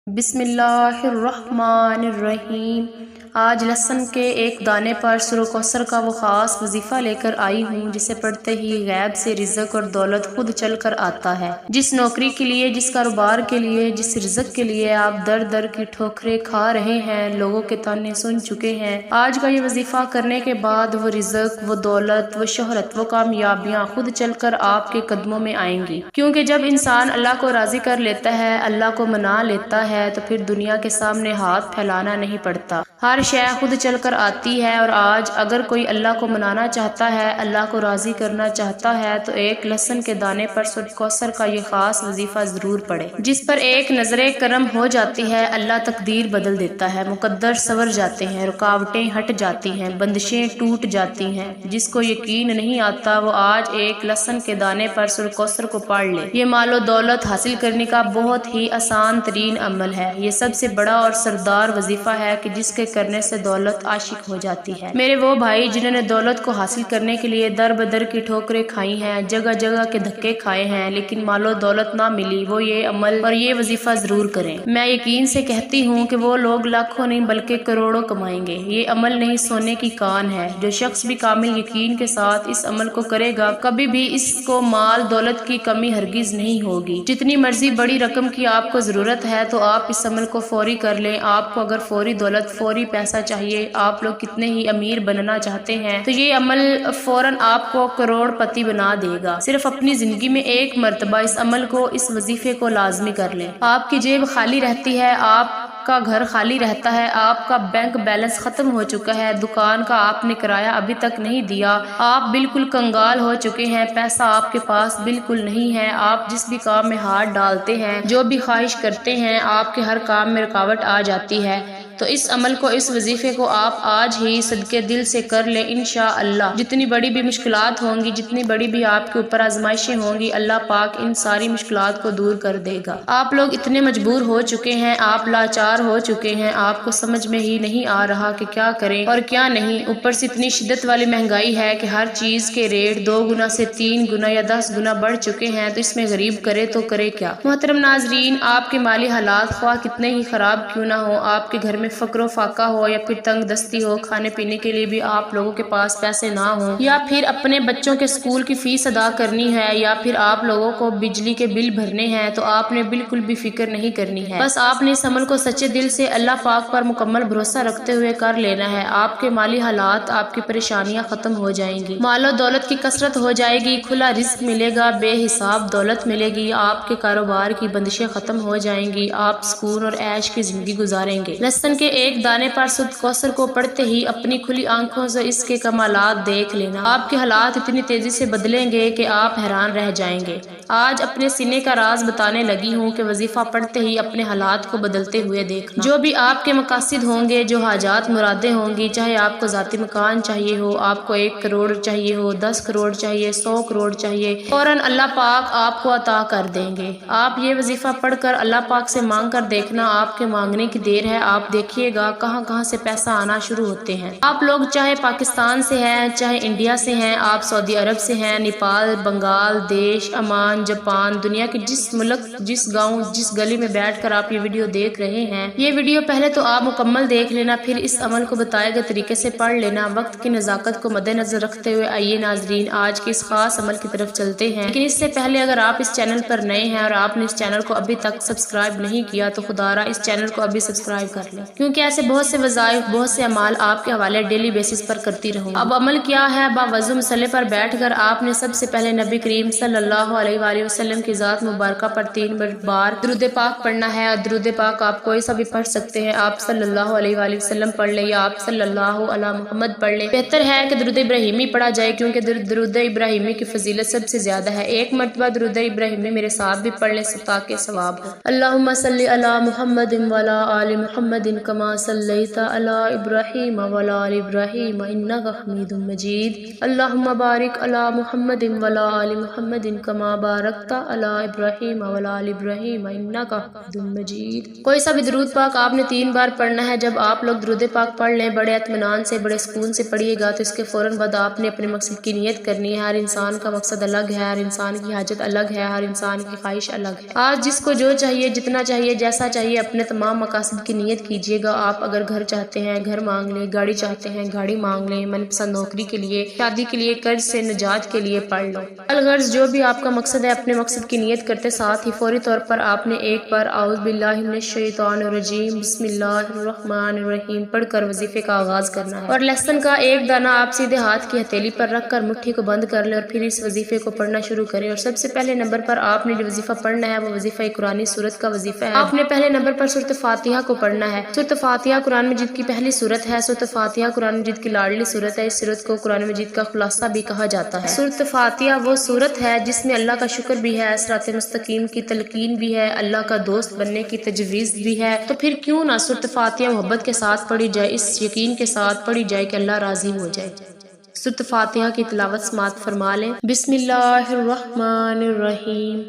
بسم اللہ الرحمن الرحیم۔ آج لہسن کے ایک دانے پر سورہ کوثر کا وہ خاص وظیفہ لے کر آئی ہوں جسے پڑھتے ہی غیب سے رزق اور دولت خود چل کر آتا ہے۔ جس نوکری کے لیے، جس کاروبار کے لیے، جس رزق کے لیے آپ در در کی ٹھوکریں کھا رہے ہیں، لوگوں کے طعنے سن چکے ہیں، آج کا یہ وظیفہ کرنے کے بعد وہ رزق، وہ دولت، وہ شہرت، وہ کامیابیاں خود چل کر آپ کے قدموں میں آئیں گی۔ کیونکہ جب انسان اللہ کو راضی کر لیتا ہے، اللہ کو منا لیتا ہے، تو پھر دنیا کے سامنے ہاتھ پھیلانا نہیں پڑتا۔ ہر شے خود چل کر آتی ہے۔ اور آج اگر کوئی اللہ کو منانا چاہتا ہے، اللہ کو راضی کرنا چاہتا ہے، تو ایک لہسن کے دانے پر سورہ کوثر کا یہ خاص وظیفہ ضرور پڑھے، جس پر ایک نظر کرم ہو جاتی ہے۔ اللہ تقدیر بدل دیتا ہے، مقدر سنور جاتے ہیں، رکاوٹیں ہٹ جاتی ہیں، بندشیں ٹوٹ جاتی ہیں۔ جس کو یقین نہیں آتا وہ آج ایک لہسن کے دانے پر سورہ کوثر کو پڑھ لے۔ یہ مال و دولت حاصل کرنے کا بہت ہی آسان ترین عمل ہے۔ یہ سب سے بڑا اور سردار وظیفہ ہے کہ جس کے کرنے سے دولت عاشق ہو جاتی ہے۔ میرے وہ بھائی جنہوں نے دولت کو حاصل کرنے کے لیے در بدر کی ٹھوکریں کھائی ہیں، جگہ جگہ کے دھکے کھائے ہیں، لیکن مال و دولت نہ ملی، وہ یہ عمل اور یہ وظیفہ ضرور کریں۔ میں یقین سے کہتی ہوں کہ وہ لوگ لاکھوں نہیں بلکہ کروڑوں کمائیں گے۔ یہ عمل نہیں سونے کی کان ہے۔ جو شخص بھی کامل یقین کے ساتھ اس عمل کو کرے گا، کبھی بھی اس کو مال دولت کی کمی ہرگز نہیں ہوگی۔ جتنی مرضی بڑی رقم کی آپ کو ضرورت ہے تو آپ اس عمل کو فوری کر لیں۔ آپ کو اگر فوری دولت، فوری پیسہ چاہیے، آپ لوگ کتنے ہی امیر بننا چاہتے ہیں، تو یہ عمل فوراً آپ کو کروڑ پتی بنا دے گا۔ صرف اپنی زندگی میں ایک مرتبہ اس عمل کو، اس وظیفے کو لازمی کر لیں۔ آپ کی جیب خالی رہتی ہے، آپ کا گھر خالی رہتا ہے، آپ کا بینک بیلنس ختم ہو چکا ہے، دکان کا آپ نے کرایہ ابھی تک نہیں دیا، آپ بالکل کنگال ہو چکے ہیں، پیسہ آپ کے پاس بالکل نہیں ہے، آپ جس بھی کام میں ہاتھ ڈالتے ہیں، جو بھی خواہش کرتے ہیں، آپ کے ہر کام میں رکاوٹ آ جاتی ہے، تو اس عمل کو، اس وظیفے کو آپ آج ہی صدقے دل سے کر لیں۔ انشاءاللہ جتنی بڑی بھی مشکلات ہوں گی، جتنی بڑی بھی آپ کے اوپر آزمائشیں ہوں گی، اللہ پاک ان ساری مشکلات کو دور کر دے گا۔ آپ لوگ اتنے مجبور ہو چکے ہیں، آپ لاچار ہو چکے ہیں، آپ کو سمجھ میں ہی نہیں آ رہا کہ کیا کریں اور کیا نہیں۔ اوپر سے اتنی شدت والی مہنگائی ہے کہ ہر چیز کے ریٹ 2 گنا سے 3 گنا یا 10 گنا بڑھ چکے ہیں، تو اس میں غریب کرے تو کرے کیا؟ محترم ناظرین، آپ کے مالی حالات خواہ کتنے ہی خراب کیوں نہ ہو، آپ کے گھر میں فقر و فاقہ ہو یا پھر تنگ دستی ہو، کھانے پینے کے لیے بھی آپ لوگوں کے پاس پیسے نہ ہوں، یا پھر اپنے بچوں کے اسکول کی فیس ادا کرنی ہے، یا پھر آپ لوگوں کو بجلی کے بل بھرنے ہیں، تو آپ نے بالکل بھی فکر نہیں کرنی ہے۔ بس آپ نے اس عمل کو سچے دل سے اللہ پاک پر مکمل بھروسہ رکھتے ہوئے کر لینا ہے۔ آپ کے مالی حالات، آپ کی پریشانیاں ختم ہو جائیں گی، مال و دولت کی کثرت ہو جائے گی، کھلا رزق ملے گا، بے حساب دولت ملے گی، آپ کے کاروبار کی بندشیں ختم ہو جائیں گی، آپ سکون اور عیش کی زندگی گزاریں گے۔ لہسن کے ایک دانے پر سورہ کوثر کو پڑھتے ہی اپنی کھلی آنکھوں سے اس کے کمالات دیکھ لینا۔ آپ کے حالات اتنی تیزی سے بدلیں گے کہ آپ حیران رہ جائیں گے۔ آج اپنے سینے کا راز بتانے لگی ہوں کہ وظیفہ پڑھتے ہی اپنے حالات کو بدلتے ہوئے دیکھنا۔ جو بھی آپ کے مقاصد ہوں گے، جو حاجات مرادیں ہوں گی، چاہے آپ کو ذاتی مکان چاہیے ہو، آپ کو 1 کروڑ چاہیے ہو، 10 کروڑ چاہیے، 100 کروڑ چاہیے، فوراً اللہ پاک آپ کو عطا کر دیں گے۔ آپ یہ وظیفہ پڑھ کر اللہ پاک سے مانگ کر دیکھنا، آپ کے مانگنے کی دیر ہے، آپ دیکھیے گا کہاں کہاں سے پیسہ آنا شروع ہوتے ہیں۔ آپ لوگ چاہے پاکستان سے ہیں، چاہے انڈیا سے ہیں، آپ سعودی عرب سے ہیں، نیپال، بنگال دیش، عمان، جاپان، دنیا کے جس ملک، جس گاؤں، جس گلی میں بیٹھ کر آپ یہ ویڈیو دیکھ رہے ہیں، یہ ویڈیو پہلے تو آپ مکمل دیکھ لینا، پھر اس عمل کو بتائے گئے طریقے سے پڑھ لینا۔ وقت کی نزاکت کو مد نظر رکھتے ہوئے آئیے ناظرین آج کے اس خاص عمل کی طرف چلتے ہیں، لیکن اس سے پہلے اگر آپ اس چینل پر نئے ہیں اور آپ نے اس چینل کو ابھی تک سبسکرائب نہیں کیا تو خدا را اس چینل کو ابھی سبسکرائب کر لیں، کیونکہ ایسے بہت سے وظائف، بہت سے اعمال آپ کے حوالے ڈیلی بیسس پر کرتی رہوں گی۔ اب عمل کیا ہے؟ باوضو مصلی پر بیٹھ کر آپ نے سب سے پہلے نبی کریم صلی اللہ علیہ وآلہ وسلم کی ذات مبارکہ پر 3 بار درود پاک پڑھنا ہے، اور درود پاک آپ کوئی سا بھی پڑھ سکتے ہیں، آپ صلی اللہ علیہ وآلہ وسلم پڑھ لیں یا آپ صلی اللہ علی محمد پڑھ لیں۔ بہتر ہے کہ درود ابراہیمی پڑھا جائے کیونکہ درود ابراہیمی کی فضیلت سب سے زیادہ ہے۔ 1 مرتبہ درود ابراہیمی میرے ساتھ بھی پڑھ لیں تاکہ ثواب ہو۔ اللہم صلی علی محمد وعلی آل محمد كما صليت على إبراهيم وعلى آل إبراهيم إنك حميد مجيد اللهم بارك على محمد وعلى آل محمد كما باركت على إبراهيم وعلى آل إبراهيم إنك حميد مجيد۔ کوئی سا بھی درود پاک آپ نے 3 بار پڑھنا ہے۔ جب آپ لوگ درود پاک پڑھ لیں بڑے اطمینان سے بڑے سکون سے پڑھیے گا تو اس کے فوراً بعد آپ نے اپنے مقصد کی نیت کرنی ہے۔ ہر انسان کا مقصد الگ ہے، ہر انسان کی حاجت الگ ہے، ہر انسان کی خواہش الگ ہے۔ آج جس کو جو چاہیے، جتنا چاہیے، جیسا چاہیے، اپنے تمام مقاصد کی نیت کیجیے گا۔ آپ اگر گھر چاہتے ہیں گھر مانگ لیں، گاڑی چاہتے ہیں گاڑی مانگ لیں، من پسند نوکری کے لیے، شادی کے لیے، قرض سے نجات کے لیے پڑھ لو۔ الغرض جو بھی آپ کا مقصد ہے اپنے مقصد کی نیت کرتے ساتھ ہی فوری طور پر آپ نے ایک بار اعوذ باللہ من الشیطان الرجیم بسم اللہ الرحمن الرحیم پڑھ کر وظیفے کا آغاز کرنا ہے، اور لہسن کا ایک دانہ آپ سیدھے ہاتھ کی ہتھیلی پر رکھ کر مٹھی کو بند کر لیں اور پھر اس وظیفے کو پڑھنا شروع کریں۔ اور سب سے پہلے نمبر پر آپ نے جو وظیفہ پڑھنا ہے وہ وظیفہ قرآنی سورت کا وظیفہ ہے۔ آپ نے پہلے نمبر پر سورۃ فاتحہ کو پڑھنا ہے۔ سورۃ فاتحہ قرآن مجید کی پہلی سورت ہے۔ سورۃ فاتحہ قرآن مجید کی لاڈلی سورت ہے۔ اس سورت کو قرآن مجید کا خلاصہ بھی کہا جاتا ہے۔ سورۃ فاتحہ وہ سورت ہے جس میں اللہ کا شکر بھی ہے، صراط مستقیم کی تلقین بھی ہے، اللہ کا دوست بننے کی تجویز بھی ہے۔ تو پھر کیوں نہ سورۃ فاتحہ محبت کے ساتھ پڑھی جائے، اس یقین کے ساتھ پڑھی جائے کہ اللہ راضی ہو جائے۔ سورۃ فاتحہ کی تلاوت سماعت فرما لیں۔ بسم اللہ الرحمن الرحیم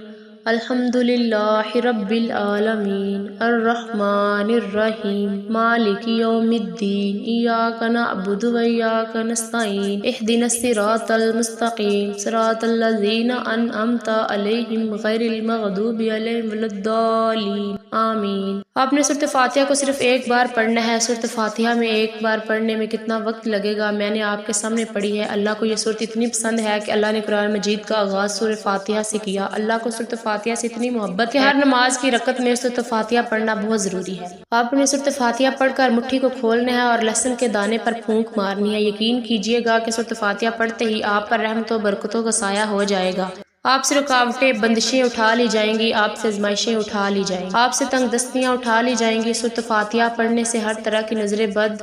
الحمد للہ رب العالمین الرحمن الرحیم مالک یوم الدین ایاک نعبد و ایاک نستعین اہدنا الصراط المستقیم صراط الذین انعمت علیہم غیر المغضوب علیہم ولا الضالین آمین۔ آپ نے سورۃ فاتحہ کو صرف ایک بار پڑھنا ہے۔ سورۃ فاتحہ میں ایک بار پڑھنے میں کتنا وقت لگے گا میں نے آپ کے سامنے پڑھی ہے۔ اللہ کو یہ سورت اتنی پسند ہے کہ اللہ نے قرآن مجید کا آغاز سورۃ فاتحہ سے کیا۔ اللہ کو سورۃ فاتحہ سے اتنی محبت کہ ہر نماز کی رکعت میں سورۃ فاتحہ پڑھنا بہت ضروری ہے۔ آپ نے سورۃ فاتحہ پڑھ کر مٹھی کو کھولنا ہے اور لہسن کے دانے پر پھونک مارنی ہے۔ یقین کیجیے گا کہ سورۃ فاتحہ پڑھتے ہی آپ پر رحمت و برکتوں کا سایہ ہو جائے گا۔ آپ سے رکاوٹیں بندشیں اٹھا لی جائیں گی، آپ سے آزمائشیں اٹھا لی جائیں گی، آپ سے تنگ دستیاں اٹھا لی جائیں گی۔ سورۃ فاتحہ پڑھنے سے ہر طرح کی نظر بد،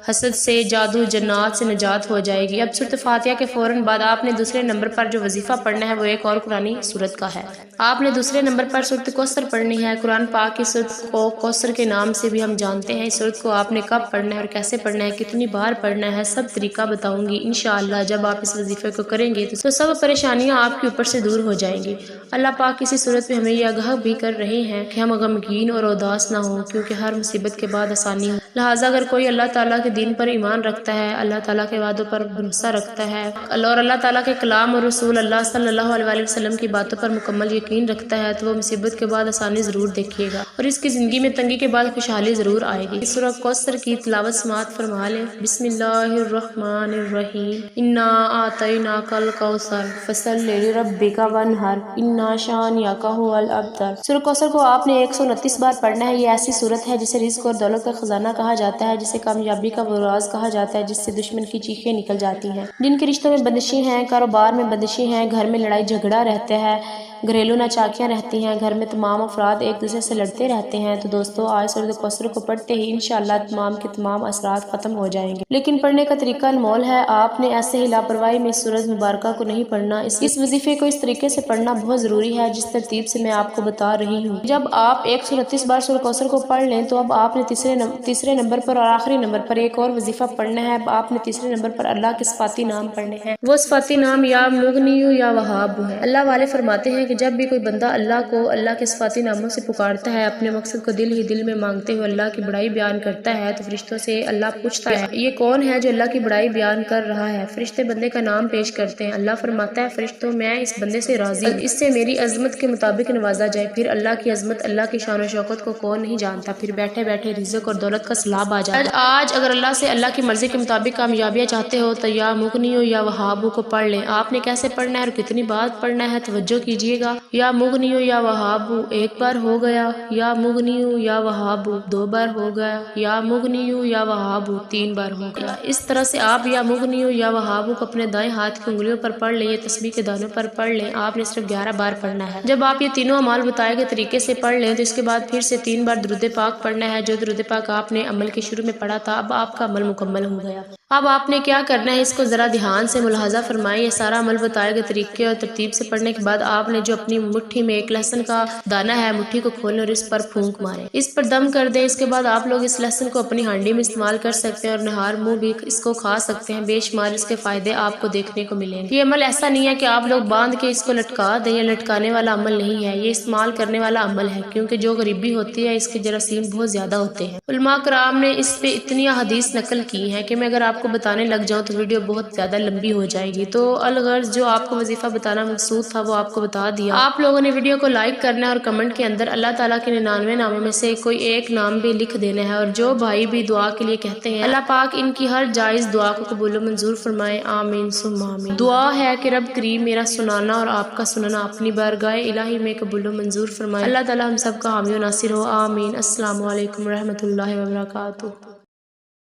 حسد سے، جادو جنات سے نجات ہو جائے گی۔ اب سورۃ فاتحہ کے فوراً بعد آپ نے دوسرے نمبر پر جو وظیفہ پڑھنا ہے وہ ایک اور قرآنی سورت کا ہے۔ آپ نے دوسرے نمبر پر سورۃ کوثر پڑھنی ہے۔ قرآن پاک کی سورت کو کوثر کے نام سے بھی ہم جانتے ہیں۔ اس سورت کو آپ نے کب پڑھنا ہے اور کیسے پڑھنا ہے، کتنی بار پڑھنا ہے، سب طریقہ بتاؤں گی انشاءاللہ۔ جب آپ اس وظیفے کو کریں گے تو سب پریشانیاں آپ کے اوپر سے دور ہو جائیں گی۔ اللہ پاک کسی صورت میں ہمیں یہ آگاہ بھی کر رہے ہیں کہ ہم غمگین اور اداس نہ ہوں، کیونکہ ہر مصیبت کے بعد آسانی ہو۔ لہٰذا اگر کوئی اللہ تعالیٰ کے دین پر ایمان رکھتا ہے، اللہ تعالیٰ کے وعدوں پر بھروسہ رکھتا ہے اور اللہ تعالیٰ کے کلام اور رسول اللہ صلی اللہ علیہ وسلم کی باتوں پر مکمل یقین رکھتا ہے تو وہ مصیبت کے بعد آسانی ضرور دیکھیے گا اور اس کی زندگی میں تنگی کے بعد خوشحالی ضرور آئے گی۔ سورہ کوثر کی تلاوت سماعت فرما لیں۔ بسم اللہ الرحمن الرحیم انا اعطیناک الکوثر فصل لربک وانحر ان شانئک ھو الابتر۔ سورہ کوثر کو آپ نے 129 بار پڑھنا ہے۔ یہ ایسی سورت ہے جسے رزق اور دولت کا خزانہ کہا جاتا ہے، جسے کامیابی کا وہ راز کہا جاتا ہے جس سے دشمن کی چیخیں نکل جاتی ہیں۔ جن کے رشتوں میں بندشیں ہیں، کاروبار میں بندشیں ہیں، گھر میں لڑائی جھگڑا رہتا ہے، گھریلو ناچاکیاں رہتی ہیں، گھر میں تمام افراد ایک دوسرے سے لڑتے رہتے ہیں، تو دوستو آج سورۃ کوثر کو پڑھتے ہی انشاءاللہ تمام کے تمام اثرات ختم ہو جائیں گے۔ لیکن پڑھنے کا طریقہ انمول ہے۔ آپ نے ایسے ہی لاپرواہی میں اس سورۃ مبارکہ کو نہیں پڑھنا۔ اس وظیفے کو اس طریقے سے پڑھنا بہت ضروری ہے جس ترتیب سے میں آپ کو بتا رہی ہوں۔ جب آپ 129 بار سورۃ کوثر کو پڑھ لیں تو اب آپ نے تیسرے نمبر پر اور آخری نمبر پر ایک اور وظیفہ پڑھنا ہے۔ اب آپ نے تیسرے نمبر پر اللہ کے صفاتی نام پڑھنے ہیں۔ وہ صفاتی نام یا مغنی یا وہاب ہے۔ اللہ والے فرماتے ہیں کہ جب بھی کوئی بندہ اللہ کو اللہ کے صفاتی ناموں سے پکارتا ہے، اپنے مقصد کو دل ہی دل میں مانگتے ہوئے اللہ کی بڑائی بیان کرتا ہے، تو فرشتوں سے اللہ پوچھتا ہے یہ کون ہے جو اللہ کی بڑائی بیان کر رہا ہے؟ فرشتے بندے کا نام پیش کرتے ہیں۔ اللہ فرماتا ہے فرشتوں میں اس بندے سے راضی ہوں، اس سے میری عظمت کے مطابق نوازا جائے۔ پھر اللہ کی عظمت، اللہ کی شان و شوکت کو کون نہیں جانتا؟ پھر بیٹھے بیٹھے رزق اور دولت کا سیلاب آ جاتا ہے۔ آج اگر اللہ سے اللہ کی مرضی کے مطابق کامیابیاں چاہتے ہو تو یا مغنی یا وہاب کو پڑھ لیں۔ آپ نے کیسے پڑھنا ہے اور کتنی بار پڑھنا ہے توجہ کیجیے گا۔ یا مغنی یا وہاب ایک بار ہو گیا، یا مغنی یا وہاب 2 بار ہو گیا، یا مغنی یا وہاب 3 بار ہو گیا۔ اس طرح سے آپ یا مغنی یا وہاب کو اپنے دائیں ہاتھ کی انگلیوں پر پڑھ لیں، یہ تسبیح کے دانوں پر پڑھ لیں۔ آپ نے صرف 11 بار پڑھنا ہے۔ جب آپ یہ تینوں اعمال بتائے گئے طریقے سے پڑھ لیں تو اس کے بعد پھر سے 3 بار درود پاک پڑھنا ہے۔ جو درود پاک آپ نے عمل کے شروع میں پڑھا تھا اب آپ کا عمل مکمل ہو گیا۔ اب آپ نے کیا کرنا ہے اس کو ذرا دھیان سے ملاحظہ فرمائیں۔ یہ سارا عمل بتائے گئے طریقے اور ترتیب سے پڑھنے کے بعد آپ نے جو اپنی مٹھی میں ایک لہسن کا دانہ ہے مٹھی کو کھولیں اور اس پر پھونک ماریں، اس پر دم کر دیں۔ اس کے بعد آپ لوگ اس لہسن کو اپنی ہانڈی میں استعمال کر سکتے ہیں اور نہار منہ بھی اس کو کھا سکتے ہیں۔ بے شمار اس کے فائدے آپ کو دیکھنے کو ملیں گے۔ یہ عمل ایسا نہیں ہے کہ آپ لوگ باندھ کے اس کو لٹکا دیں، یہ لٹکانے والا عمل نہیں ہے، یہ استعمال کرنے والا عمل ہے، کیونکہ جو غریبی ہوتی ہے اس کے جراثیم بہت زیادہ ہوتے ہیں۔ علماء کرام نے اس پہ اتنی احادیث نقل کی ہیں کہ میں اگر آپ کو بتانے لگ جاؤں تو ویڈیو بہت زیادہ لمبی ہو جائے گی، تو الغرض جو آپ کو وظیفہ بتانا مقصود تھا وہ آپ کو بتا دیا۔ آپ لوگوں نے ویڈیو کو لائک کرنا ہے اور کمنٹ کے اندر اللہ تعالیٰ کے 99 ناموں میں سے کوئی ایک نام بھی لکھ دینا ہے، اور جو بھائی بھی دعا کے لیے کہتے ہیں اللہ پاک ان کی ہر جائز دعا کو قبول و منظور فرمائے، آمین ثم آمین۔ دعا ہے کہ رب کریم میرا سنانا اور آپ کا سننا اپنی بارگاہ الہی میں قبول و منظور فرمائے۔ اللہ تعالیٰ ہم سب کا حامی و ناصر ہو، آمین۔ السلام علیکم ورحمۃ اللہ وبرکاتہ۔